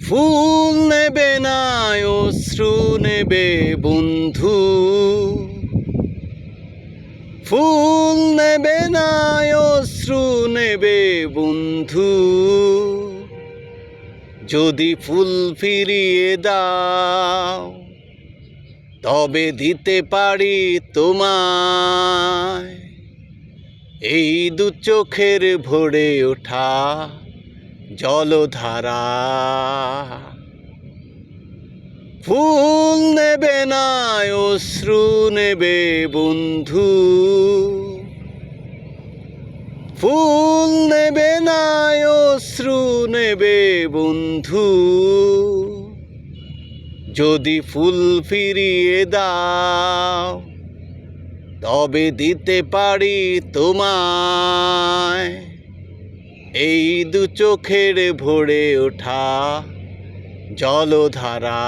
ফুল নেবে না অশ্রু নেবে বন্ধু, ফুল নেবে না অশ্রু নেবে বন্ধু। যদি ফুল ফিরিয়ে দাও তবে দিতে পারি তোমায় এই দু চোখের ভরে ওঠা জলধারা। ফুল নেবে না অশ্রু নেবে বন্ধু, ফুল নেবে না অশ্রু নেবে বন্ধু। যদি ফুল ফিরিয়ে দাও তবে দিতে পারি তোমায় এই দু চোখের ভরে ওঠা জলধারা।